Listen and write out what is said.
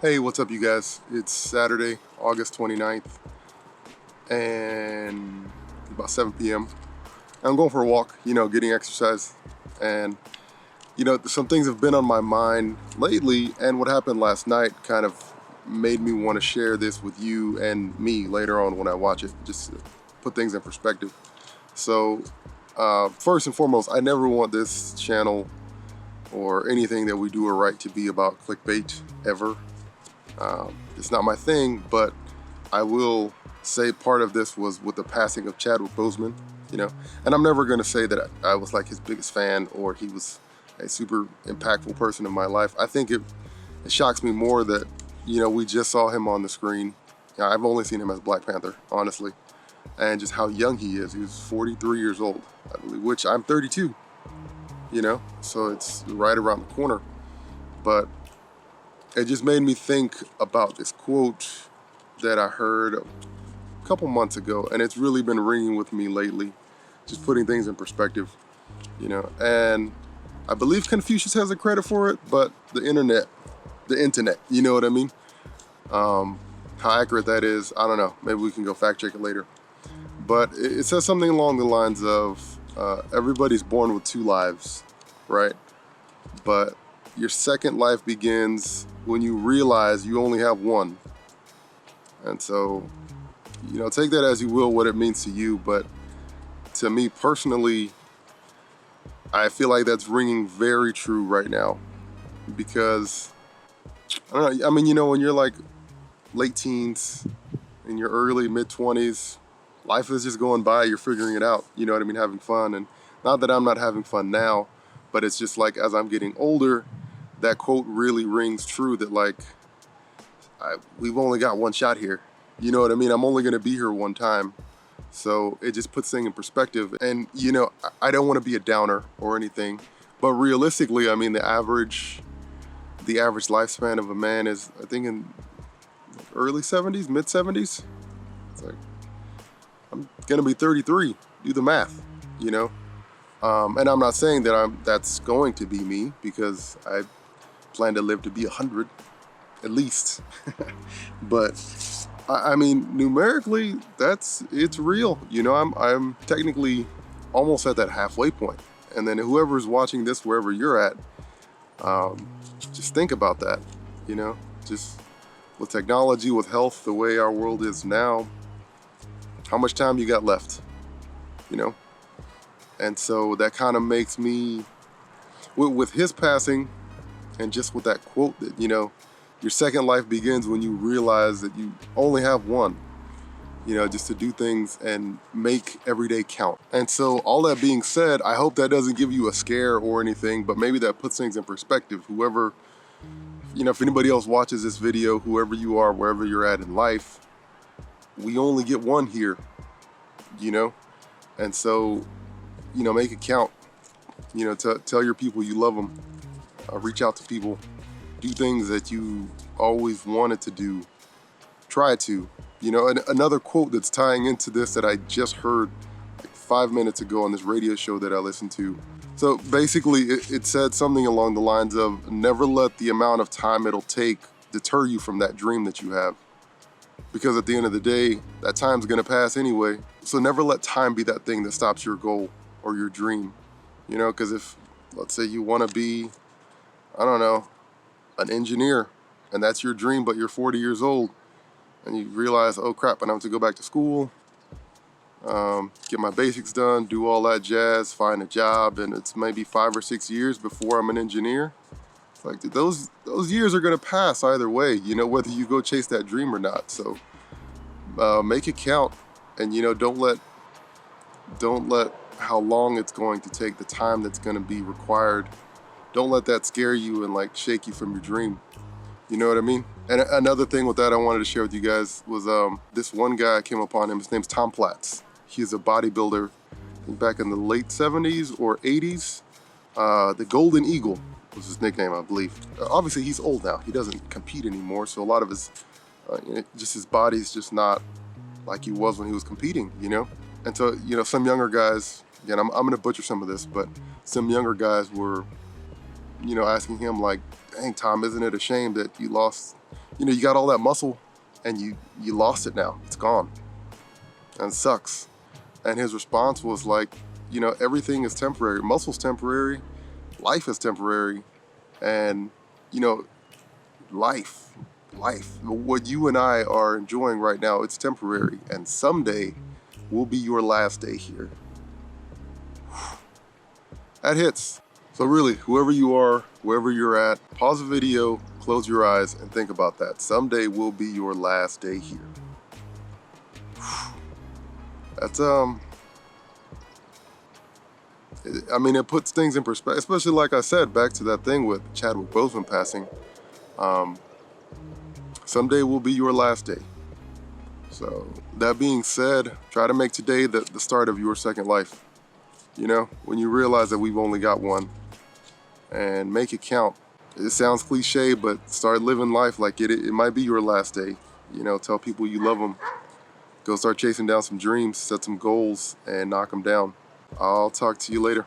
Hey, what's up, you guys? It's Saturday, August 29th, and it's about 7 p.m. I'm going for a walk, getting exercise. And, some things have been on my mind lately, and what happened last night kind of made me want to share this with you and me later on when I watch it, just to put things in perspective. So, first and foremost, I never want this channel or anything that we do or write to be about clickbait ever. It's not my thing, but I will say part of this was with the passing of Chadwick Boseman, and I'm never going to say that I was like his biggest fan or he was a super impactful person in my life. I think it shocks me more that, we just saw him on the screen. I've only seen him as Black Panther, honestly, and just how young he is. He was 43 years old, I believe, which I'm 32, so it's right around the corner. But it just made me think about this quote that I heard a couple months ago, and it's really been ringing with me lately, just putting things in perspective, and I believe Confucius has the credit for it, but the internet, you know what I mean? How accurate that is, I don't know. Maybe we can go fact check it later. But it says something along the lines of everybody's born with two lives, right? But your second life begins when you realize you only have one. And so, take that as you will, what it means to you. But to me personally, I feel like that's ringing very true right now. Because, I don't know, I mean, when you're like late teens, in your early, mid-20s, life is just going by, you're figuring it out, you know what I mean, having fun. And not that I'm not having fun now, but it's just like as I'm getting older, that quote really rings true that like, we've only got one shot here. You know what I mean? I'm only going to be here one time. So it just puts things in perspective. And, I don't want to be a downer or anything, but realistically, I mean, the average lifespan of a man is, I think, in early 70s, mid 70s. It's like, I'm going to be 33. Do the math, And I'm not saying that that's going to be me, because I plan to live to be 100 at least. But I mean, numerically, it's real. I'm technically almost at that halfway point. And then whoever's watching this, wherever you're at, just think about that. Just with technology, with health, the way our world is now, how much time you got left? And so that kind of makes me, with his passing, and just with that quote that, your second life begins when you realize that you only have one, just to do things and make every day count. And so all that being said, I hope that doesn't give you a scare or anything, but maybe that puts things in perspective. Whoever, if anybody else watches this video, whoever you are, wherever you're at in life, we only get one here, and so, make it count. Tell your people you love them. Reach out to people. Do things that you always wanted to do. Try to. And another quote that's tying into this that I just heard like 5 minutes ago on this radio show that I listened to. So basically, it said something along the lines of, never let the amount of time it'll take deter you from that dream that you have. Because at the end of the day, that time's gonna pass anyway. So never let time be that thing that stops your goal or your dream. Because if, let's say you wanna be, I don't know, an engineer, and that's your dream, but you're 40 years old, and you realize, oh crap, and I have to go back to school, get my basics done, do all that jazz, find a job, and it's maybe 5 or 6 years before I'm an engineer. It's like, those years are gonna pass either way, whether you go chase that dream or not. So make it count, and don't let how long it's going to take, the time that's going to be required, don't let that scare you and like shake you from your dream. You know what I mean? And another thing with that I wanted to share with you guys was this one guy, I came upon him. His name's Tom Platz. He's a bodybuilder, I think back in the late 70s or 80s. The Golden Eagle was his nickname, I believe. Obviously, he's old now. He doesn't compete anymore, so a lot of his his body's just not like he was when he was competing, And so, some younger guys, again, I'm going to butcher some of this, but some younger guys were, asking him like, dang, Tom, isn't it a shame that you lost you know, you got all that muscle and you lost it now. It's gone. And it sucks. And his response was like, you know, everything is temporary. Muscle's temporary. Life is temporary. And, you know, life, what you and I are enjoying right now, it's temporary. And someday will be your last day here. That hits. So really, whoever you are, wherever you're at, pause the video, close your eyes, and think about that. Someday will be your last day here. That's, I mean, it puts things in perspective, especially like I said, back to that thing with Chadwick Boseman passing. Someday will be your last day. So that being said, try to make today the start of your second life. You know, when you realize that we've only got one, and make it count. It sounds cliche, but start living life like it might be your last day. You know, tell people you love them. Go start chasing down some dreams, set some goals, and knock them down. I'll talk to you later.